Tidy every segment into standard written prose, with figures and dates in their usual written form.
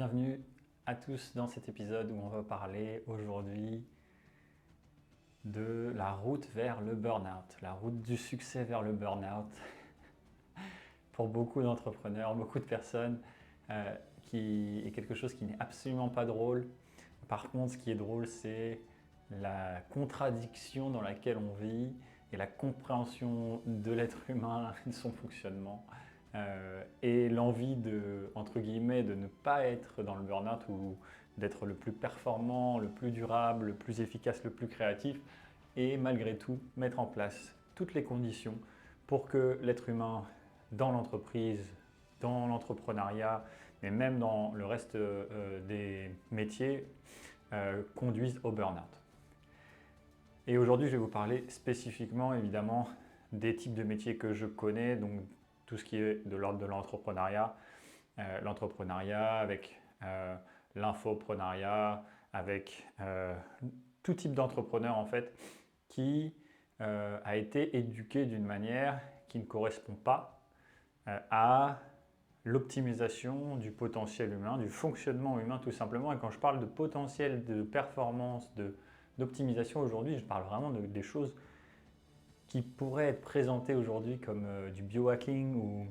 Bienvenue à tous dans cet épisode où on va parler aujourd'hui de la route vers le burn-out, la route du succès vers le burn-out. Pour beaucoup d'entrepreneurs, beaucoup de personnes, qui est quelque chose qui n'est absolument pas drôle. Par contre, ce qui est drôle, c'est la contradiction dans laquelle on vit et la compréhension de l'être humain, de son fonctionnement. Et l'envie de, entre guillemets, de ne pas être dans le burn-out ou d'être le plus performant, le plus durable, le plus efficace, le plus créatif et malgré tout mettre en place toutes les conditions pour que l'être humain dans l'entreprise, dans l'entrepreneuriat, mais même dans le reste des métiers, conduise au burn-out. Et aujourd'hui, je vais vous parler spécifiquement, évidemment, des types de métiers que je connais, donc tout ce qui est de l'ordre de l'entrepreneuriat, l'entrepreneuriat avec l'infoprenariat, avec tout type d'entrepreneur en fait, qui a été éduqué d'une manière qui ne correspond pas à l'optimisation du potentiel humain, du fonctionnement humain tout simplement. Et quand je parle de potentiel, de performance, d'optimisation aujourd'hui, je parle vraiment des choses qui pourraient être présentées aujourd'hui comme du biohacking ou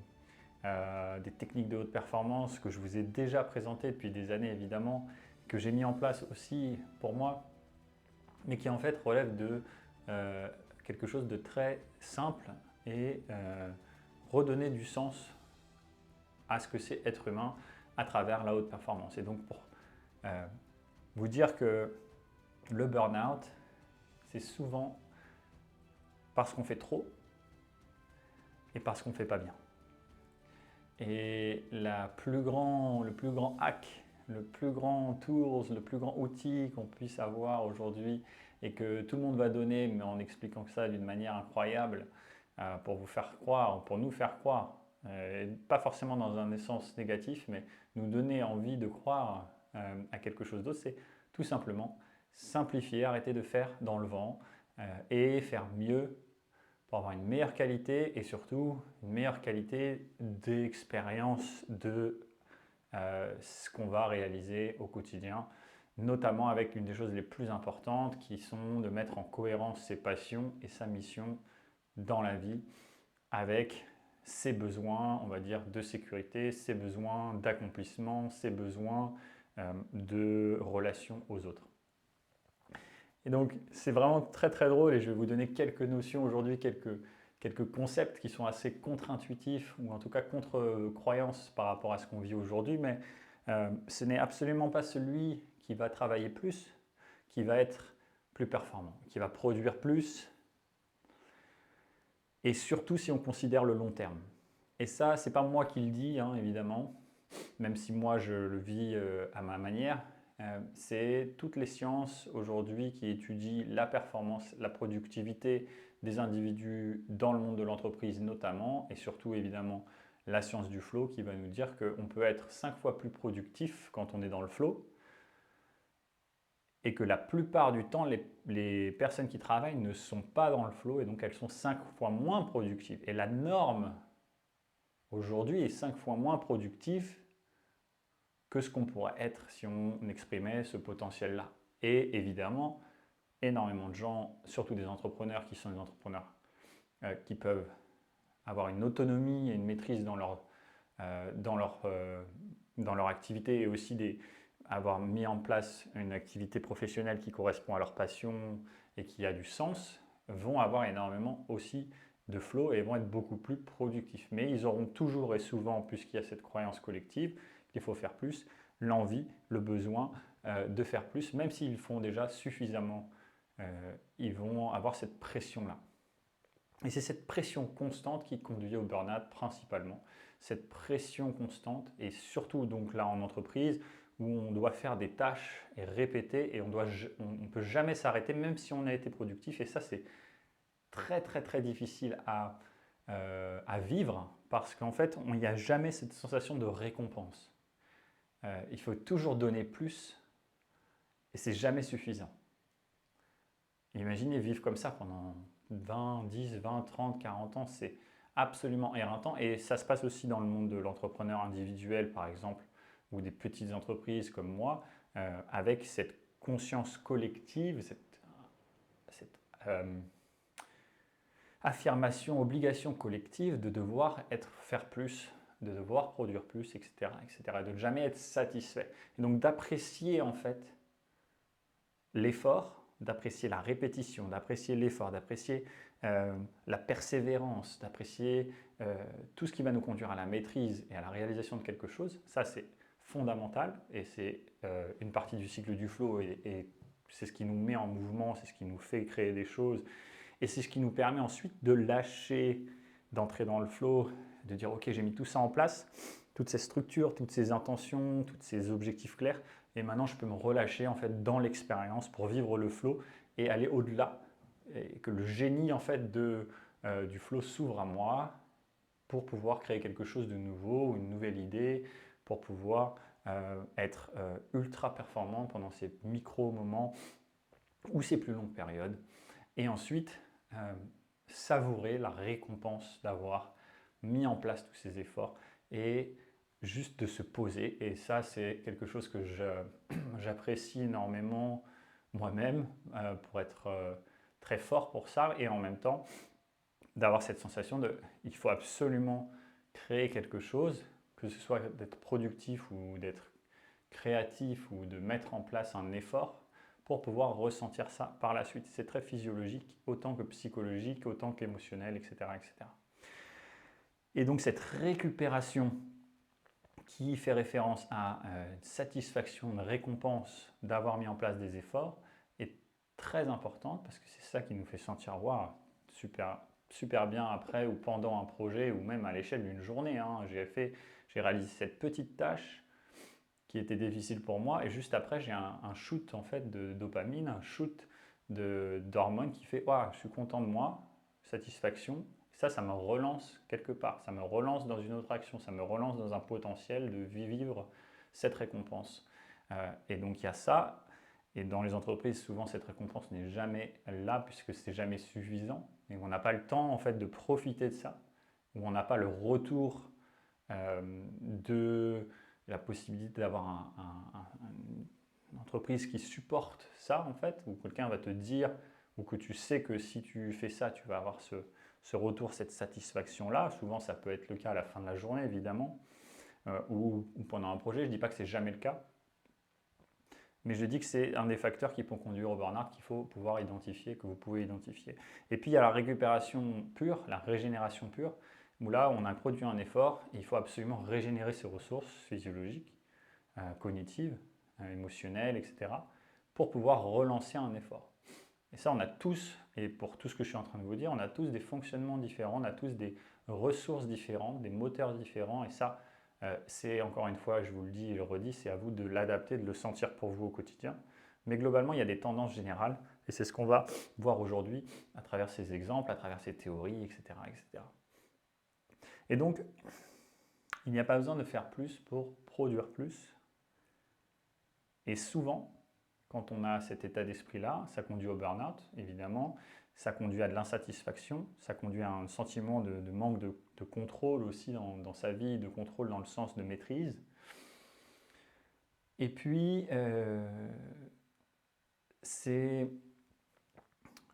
des techniques de haute performance que je vous ai déjà présentées depuis des années évidemment, que j'ai mis en place aussi pour moi, mais qui en fait relèvent de quelque chose de très simple et redonner du sens à ce que c'est être humain à travers la haute performance. Et donc pour vous dire que le burn-out, c'est souvent parce qu'on fait trop et parce qu'on ne fait pas bien. Et le plus grand hack, le plus grand tools, le plus grand outil qu'on puisse avoir aujourd'hui et que tout le monde va donner, mais en expliquant ça d'une manière incroyable pour vous faire croire, pour nous faire croire, pas forcément dans un sens négatif, mais nous donner envie de croire à quelque chose d'autre, c'est tout simplement simplifier, arrêter de faire dans le vent et faire mieux pour avoir une meilleure qualité et surtout une meilleure qualité d'expérience de ce qu'on va réaliser au quotidien, notamment avec l'une des choses les plus importantes qui sont de mettre en cohérence ses passions et sa mission dans la vie avec ses besoins, on va dire, de sécurité, ses besoins d'accomplissement, ses besoins de relation aux autres. Et donc, c'est vraiment très très drôle et je vais vous donner quelques notions aujourd'hui, quelques concepts qui sont assez contre-intuitifs ou en tout cas contre-croyances par rapport à ce qu'on vit aujourd'hui, mais ce n'est absolument pas celui qui va travailler plus, qui va être plus performant, qui va produire plus, et surtout si on considère le long terme. Et ça, c'est pas moi qui le dis, hein, évidemment, même si moi je le vis à ma manière. C'est toutes les sciences aujourd'hui qui étudient la performance, la productivité des individus dans le monde de l'entreprise notamment, et surtout évidemment la science du flow qui va nous dire qu'on peut être 5 fois plus productif quand on est dans le flow, et que la plupart du temps, les personnes qui travaillent ne sont pas dans le flow, et donc elles sont 5 fois moins productives. Et la norme aujourd'hui est 5 fois moins productive que ce qu'on pourrait être si on exprimait ce potentiel-là. Et évidemment, énormément de gens, surtout des entrepreneurs qui sont des entrepreneurs qui peuvent avoir une autonomie et une maîtrise dans leur activité et aussi avoir mis en place une activité professionnelle qui correspond à leur passion et qui a du sens, vont avoir énormément aussi de flow et vont être beaucoup plus productifs. Mais ils auront toujours et souvent, puisqu'il y a cette croyance collective, qu'il faut faire plus, l'envie, le besoin de faire plus, même s'ils font déjà suffisamment, ils vont avoir cette pression-là. Et c'est cette pression constante qui conduit au burn-out principalement. Cette pression constante, et surtout donc là en entreprise, où on doit faire des tâches et répéter, et on ne peut jamais s'arrêter, même si on a été productif. Et ça, c'est très très très difficile à vivre, parce qu'en fait, il n'y a jamais cette sensation de récompense. Il faut toujours donner plus, et c'est jamais suffisant. Imaginez vivre comme ça pendant 20, 10, 20, 30, 40 ans, c'est absolument éreintant. Et ça se passe aussi dans le monde de l'entrepreneur individuel, par exemple, ou des petites entreprises comme moi, avec cette conscience collective, cette affirmation, obligation collective de devoir faire plus, de devoir produire plus, etc., etc., de ne jamais être satisfait. Et donc d'apprécier en fait l'effort, d'apprécier la répétition, d'apprécier l'effort, d'apprécier la persévérance, d'apprécier tout ce qui va nous conduire à la maîtrise et à la réalisation de quelque chose. Ça, c'est fondamental et c'est une partie du cycle du flow et c'est ce qui nous met en mouvement, c'est ce qui nous fait créer des choses et c'est ce qui nous permet ensuite de lâcher, d'entrer dans le flow, de dire ok, j'ai mis tout ça en place, toutes ces structures, toutes ces intentions, tous ces objectifs clairs et maintenant je peux me relâcher en fait dans l'expérience pour vivre le flow et aller au-delà et que le génie en fait du flow s'ouvre à moi pour pouvoir créer quelque chose de nouveau, une nouvelle idée, pour pouvoir être ultra performant pendant ces micro-moments ou ces plus longues périodes. Et ensuite, savourer la récompense d'avoir mis en place tous ces efforts et juste de se poser. Et ça, c'est quelque chose que j'apprécie énormément moi-même pour être très fort pour ça. Et en même temps, d'avoir cette sensation de il faut absolument créer quelque chose, que ce soit d'être productif ou d'être créatif ou de mettre en place un effort pour pouvoir ressentir ça par la suite. C'est très physiologique, autant que psychologique, autant qu'émotionnel, etc., etc. Et donc cette récupération qui fait référence à une satisfaction, une récompense d'avoir mis en place des efforts est très importante parce que c'est ça qui nous fait sentir wow, super bien après ou pendant un projet ou même à l'échelle d'une journée. Hein. J'ai réalisé cette petite tâche qui était difficile pour moi et juste après j'ai un shoot en fait de dopamine, un shoot d'hormones qui fait je suis content de moi, satisfaction. Ça me relance quelque part, ça me relance dans une autre action, ça me relance dans un potentiel de vivre cette récompense. Et donc il y a ça, et dans les entreprises souvent cette récompense n'est jamais là puisque c'est jamais suffisant et on n'a pas le temps en fait de profiter de ça, où on n'a pas le retour de la possibilité d'avoir une entreprise qui supporte ça en fait, où quelqu'un va te dire, ou que tu sais que si tu fais ça, tu vas avoir ce retour, cette satisfaction-là. Souvent, ça peut être le cas à la fin de la journée, évidemment, ou pendant un projet. Je ne dis pas que c'est jamais le cas, mais je dis que c'est un des facteurs qui peut conduire au burn-out qu'il faut pouvoir identifier, que vous pouvez identifier. Et puis, il y a la récupération pure, la régénération pure, où là, on a produit un effort et il faut absolument régénérer ses ressources physiologiques, cognitives, émotionnelles, etc., pour pouvoir relancer un effort. Et ça, on a tous, et pour tout ce que je suis en train de vous dire, on a tous des fonctionnements différents, on a tous des ressources différentes, des moteurs différents, et ça, c'est encore une fois, je vous le dis et je le redis, c'est à vous de l'adapter, de le sentir pour vous au quotidien. Mais globalement, il y a des tendances générales, et c'est ce qu'on va voir aujourd'hui à travers ces exemples, à travers ces théories, etc., etc. Et donc, il n'y a pas besoin de faire plus pour produire plus. Et souvent, quand on a cet état d'esprit-là, ça conduit au burn-out, évidemment, ça conduit à de l'insatisfaction, ça conduit à un sentiment de manque de contrôle aussi dans sa vie, de contrôle dans le sens de maîtrise. Et puis, c'est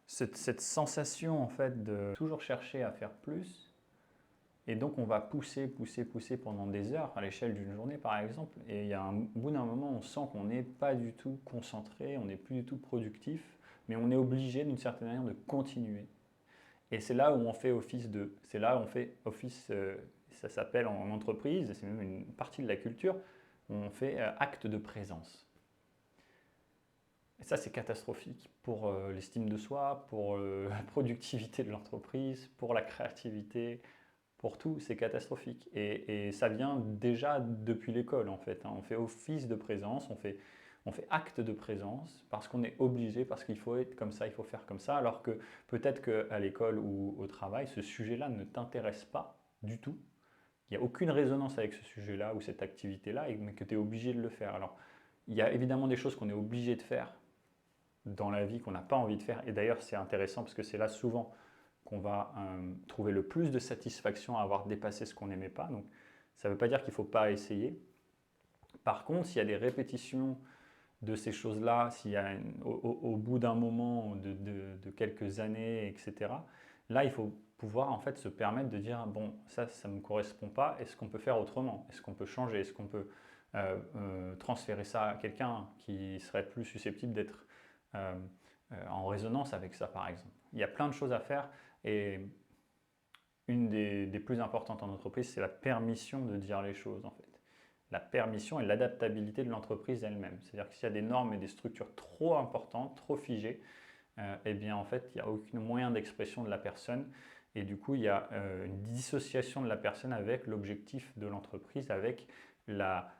cette sensation en fait de toujours chercher à faire plus. Et donc on va pousser pendant des heures, à l'échelle d'une journée par exemple. Et il y a au bout d'un moment, on sent qu'on n'est pas du tout concentré, on n'est plus du tout productif, mais on est obligé d'une certaine manière de continuer. Et c'est là où on fait office c'est là où on fait office, ça s'appelle en entreprise, c'est même une partie de la culture, on fait acte de présence. Et ça, c'est catastrophique pour l'estime de soi, pour la productivité de l'entreprise, pour la créativité, pour tout, c'est catastrophique. Et ça vient déjà depuis l'école, en fait. Hein. On fait office de présence, on fait acte de présence parce qu'on est obligé, parce qu'il faut être comme ça, il faut faire comme ça, alors que peut-être qu'à l'école ou au travail, ce sujet-là ne t'intéresse pas du tout. Il n'y a aucune résonance avec ce sujet-là ou cette activité-là, mais que tu es obligé de le faire. Alors, il y a évidemment des choses qu'on est obligé de faire dans la vie qu'on n'a pas envie de faire. Et d'ailleurs, c'est intéressant parce que c'est là souvent qu'on va trouver le plus de satisfaction à avoir dépassé ce qu'on n'aimait pas. Donc, ça ne veut pas dire qu'il ne faut pas essayer. Par contre, s'il y a des répétitions de ces choses-là, s'il y a au bout d'un moment, de quelques années, etc., là, il faut pouvoir en fait se permettre de dire, bon, ça ne me correspond pas, est-ce qu'on peut faire autrement? Est-ce qu'on peut changer? Est-ce qu'on peut transférer ça à quelqu'un qui serait plus susceptible d'être en résonance avec ça, par exemple? Il y a plein de choses à faire et une des plus importantes en entreprise, c'est la permission de dire les choses, en fait. La permission et l'adaptabilité de l'entreprise elle-même. C'est-à-dire que s'il y a des normes et des structures trop importantes, trop figées, eh bien en fait, il n'y a aucun moyen d'expression de la personne. Et du coup, il y a une dissociation de la personne avec l'objectif de l'entreprise, avec la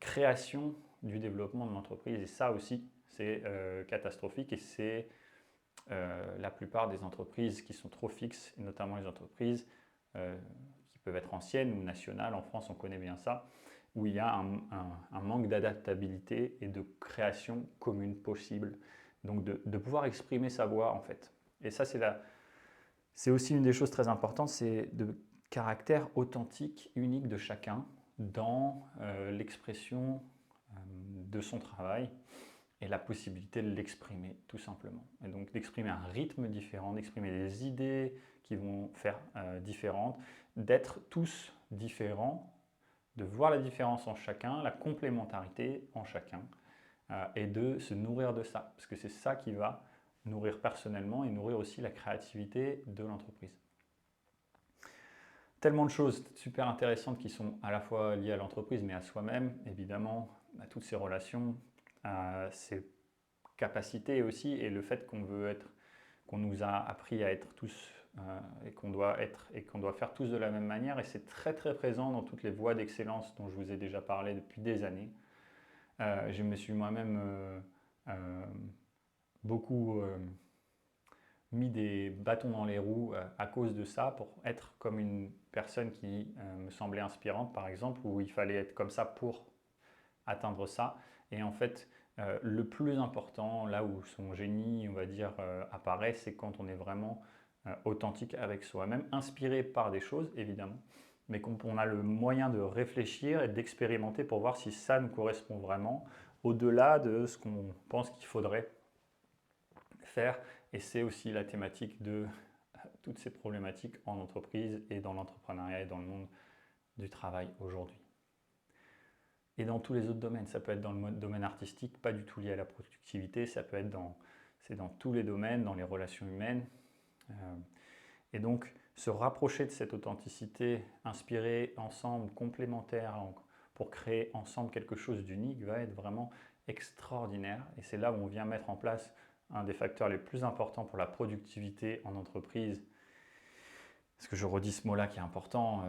création du développement de l'entreprise. Et ça aussi, c'est catastrophique et c'est la plupart des entreprises qui sont trop fixes, et notamment les entreprises qui peuvent être anciennes ou nationales. En France, on connaît bien ça, où il y a un manque d'adaptabilité et de création commune possible. Donc de pouvoir exprimer sa voix en fait. Et ça c'est aussi une des choses très importantes, c'est de caractère authentique, unique de chacun dans l'expression de son travail et la possibilité de l'exprimer tout simplement. Et donc d'exprimer un rythme différent, d'exprimer des idées qui vont faire différentes, d'être tous différents, de voir la différence en chacun, la complémentarité en chacun, et de se nourrir de ça, parce que c'est ça qui va nourrir personnellement et nourrir aussi la créativité de l'entreprise. Tellement de choses super intéressantes qui sont à la fois liées à l'entreprise, mais à soi-même, évidemment, à toutes ces relations, à ses capacités aussi, et le fait qu'on nous a appris à être tous et qu'on doit faire tous de la même manière, et c'est très très présent dans toutes les voies d'excellence dont je vous ai déjà parlé depuis des années. Je me suis moi-même beaucoup mis des bâtons dans les roues à cause de ça, pour être comme une personne qui me semblait inspirante, par exemple, où il fallait être comme ça pour atteindre ça. Et en fait, le plus important, là où son génie, on va dire, apparaît, c'est quand on est vraiment authentique avec soi-même, inspiré par des choses, évidemment, mais quand on a le moyen de réfléchir et d'expérimenter pour voir si ça nous correspond vraiment, au-delà de ce qu'on pense qu'il faudrait faire. Et c'est aussi la thématique de toutes ces problématiques en entreprise et dans l'entrepreneuriat et dans le monde du travail aujourd'hui. Et dans tous les autres domaines, ça peut être dans le domaine artistique, pas du tout lié à la productivité, ça peut être c'est dans tous les domaines, dans les relations humaines. Et donc, se rapprocher de cette authenticité, inspirer ensemble, complémentaire, pour créer ensemble quelque chose d'unique, va être vraiment extraordinaire. Et c'est là où on vient mettre en place un des facteurs les plus importants pour la productivité en entreprise. Parce que je redis ce mot-là qui est important,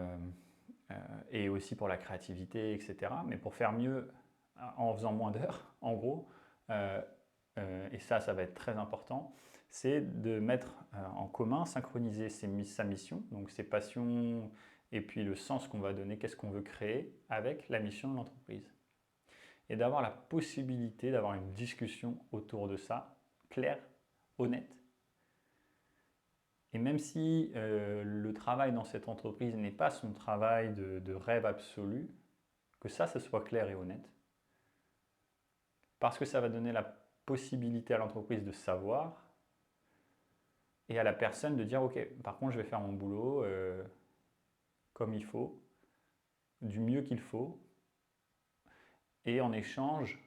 et aussi pour la créativité, etc. Mais pour faire mieux en faisant moins d'heures, en gros, et ça va être très important, c'est de mettre en commun, synchroniser sa mission, donc ses passions et puis le sens qu'on va donner, qu'est-ce qu'on veut créer avec la mission de l'entreprise. Et d'avoir la possibilité d'avoir une discussion autour de ça, claire, honnête. Et même si le travail dans cette entreprise n'est pas son travail de rêve absolu, que ça soit clair et honnête, parce que ça va donner la possibilité à l'entreprise de savoir et à la personne de dire ok, par contre je vais faire mon boulot comme il faut, du mieux qu'il faut, et en échange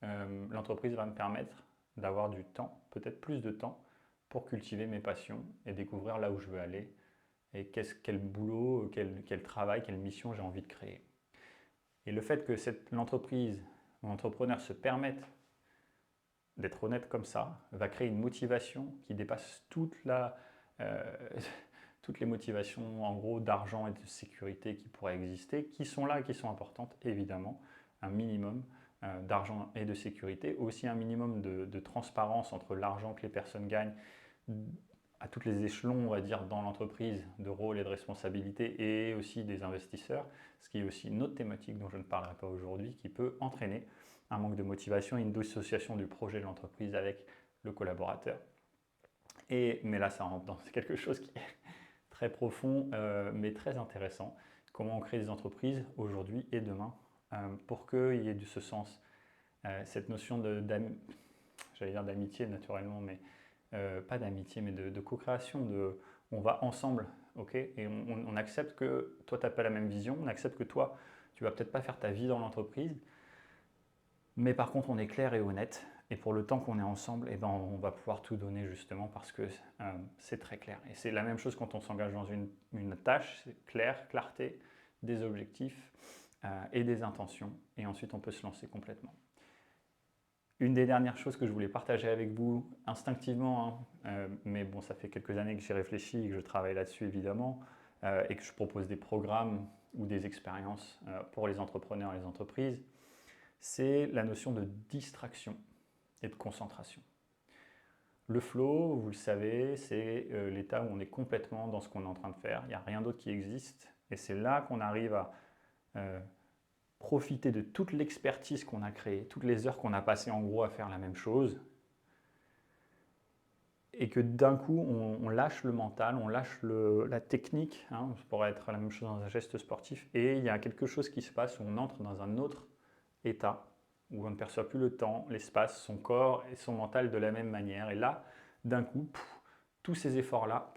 l'entreprise va me permettre d'avoir du temps, peut-être plus de temps, pour cultiver mes passions et découvrir là où je veux aller et quel boulot, quel travail, quelle mission j'ai envie de créer. Et le fait que l'entreprise, l'entrepreneur se permette d'être honnête comme ça, va créer une motivation qui dépasse toutes les motivations en gros d'argent et de sécurité qui pourraient exister, qui sont là, qui sont importantes évidemment, un minimum d'argent et de sécurité, aussi un minimum de transparence entre l'argent que les personnes gagnent à tous les échelons, on va dire, dans l'entreprise, de rôle et de responsabilité, et aussi des investisseurs, ce qui est aussi une autre thématique dont je ne parlerai pas aujourd'hui, qui peut entraîner un manque de motivation et une dissociation du projet de l'entreprise avec le collaborateur. Mais là, ça rentre dans quelque chose qui est très profond, mais très intéressant. Comment on crée des entreprises aujourd'hui et demain pour qu'il y ait de ce sens, cette notion j'allais dire d'amitié naturellement, mais pas d'amitié, mais de co-création, on va ensemble, ok, et on accepte que toi, tu n'as pas la même vision, on accepte que toi, tu vas peut-être pas faire ta vie dans l'entreprise, mais par contre, on est clair et honnête, et pour le temps qu'on est ensemble, eh ben, on va pouvoir tout donner justement parce que c'est très clair. Et c'est la même chose quand on s'engage dans une tâche, c'est clair, clarté, des objectifs et des intentions, et ensuite on peut se lancer complètement. Une des dernières choses que je voulais partager avec vous, instinctivement, mais bon, ça fait quelques années que j'y réfléchis et que je travaille là-dessus évidemment, et que je propose des programmes ou des expériences pour les entrepreneurs et les entreprises, c'est la notion de distraction et de concentration. Le flow, vous le savez, c'est l'état où on est complètement dans ce qu'on est en train de faire, il n'y a rien d'autre qui existe, et c'est là qu'on arrive à profiter de toute l'expertise qu'on a créée, toutes les heures qu'on a passées en gros à faire la même chose, et que d'un coup on lâche le mental, on lâche la technique, ça pourrait être la même chose dans un geste sportif, et il y a quelque chose qui se passe où on entre dans un autre état, où on ne perçoit plus le temps, l'espace, son corps et son mental de la même manière, et là, d'un coup, tous ces efforts-là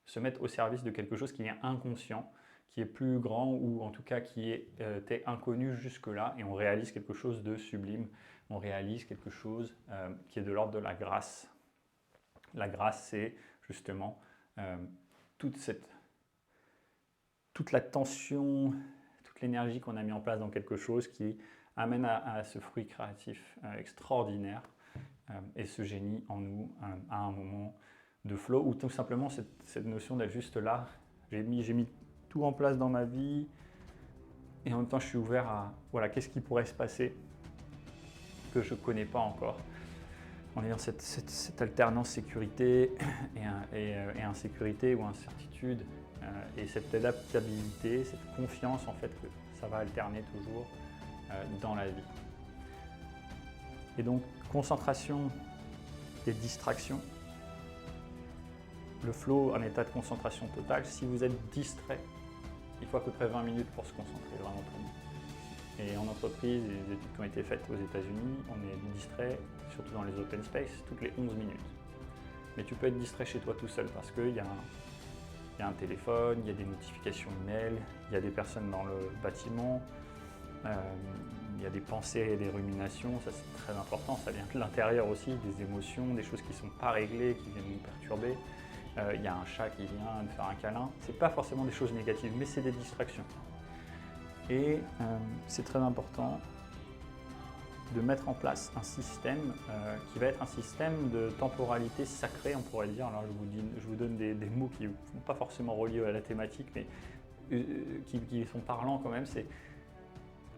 se mettent au service de quelque chose qui est inconscient, qui est plus grand ou en tout cas qui était inconnu jusque-là, et on réalise quelque chose de sublime, on réalise quelque chose qui est de l'ordre de la grâce. La grâce, c'est justement toute la tension, toute l'énergie qu'on a mis en place dans quelque chose qui amène à ce fruit créatif extraordinaire et ce génie en nous à un moment de flow, ou tout simplement cette notion d'être juste là. J'ai mis tout en place dans ma vie et en même temps je suis ouvert à voilà, qu'est-ce qui pourrait se passer que je ne connais pas encore, en ayant cette alternance sécurité et insécurité ou incertitude et cette adaptabilité, cette confiance en fait que ça va alterner toujours dans la vie. Et donc concentration et distraction. Le flow, un état de concentration totale. Si vous êtes distrait, il faut à peu près 20 minutes pour se concentrer vraiment tout le monde. Et en entreprise, les études qui ont été faites aux États-Unis, on est distrait, surtout dans les open space, toutes les 11 minutes. Mais tu peux être distrait chez toi tout seul parce qu'il y a un téléphone, il y a des notifications email, il y a des personnes dans le bâtiment, il y a des pensées et des ruminations, ça c'est très important, ça vient de l'intérieur aussi, des émotions, des choses qui ne sont pas réglées, qui viennent nous perturber. Il y a un chat qui vient me faire un câlin. Ce n'est pas forcément des choses négatives, mais c'est des distractions. Et c'est très important de mettre en place un système qui va être un système de temporalité sacrée, on pourrait dire. Alors je vous donne des mots qui ne sont pas forcément reliés à la thématique, mais qui sont parlants quand même. C'est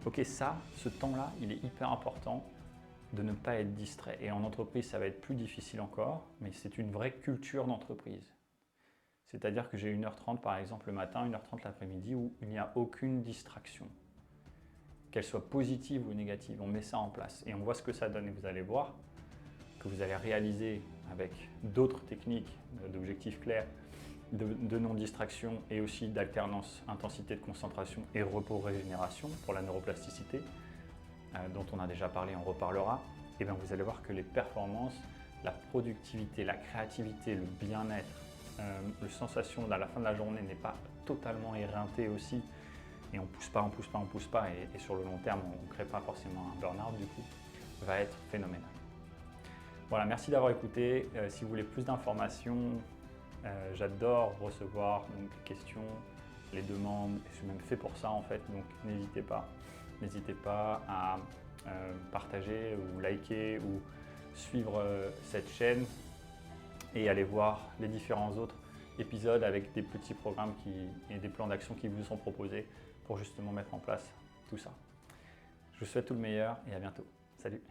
ok, ce temps-là, il est hyper important de ne pas être distrait. Et en entreprise, ça va être plus difficile encore, mais c'est une vraie culture d'entreprise. C'est-à-dire que j'ai 1h30 par exemple le matin, 1h30 l'après-midi où il n'y a aucune distraction. Qu'elle soit positive ou négative, on met ça en place et on voit ce que ça donne. Et vous allez voir que vous allez réaliser avec d'autres techniques d'objectifs clairs, de non-distraction et aussi d'alternance, intensité de concentration et repos-régénération pour la neuroplasticité, dont on a déjà parlé, on reparlera, et bien vous allez voir que les performances, la productivité, la créativité, le bien-être, la sensation à la fin de la journée n'est pas totalement éreintée aussi, et on pousse pas, et sur le long terme on ne crée pas forcément un burn-out du coup, va être phénoménal. Voilà, merci d'avoir écouté. Si vous voulez plus d'informations, j'adore recevoir donc, les questions, les demandes, je suis même fait pour ça en fait, donc n'hésitez pas à partager ou liker ou suivre cette chaîne et aller voir les différents autres épisodes avec des petits programmes et des plans d'action qui vous sont proposés pour justement mettre en place tout ça. Je vous souhaite tout le meilleur et à bientôt. Salut!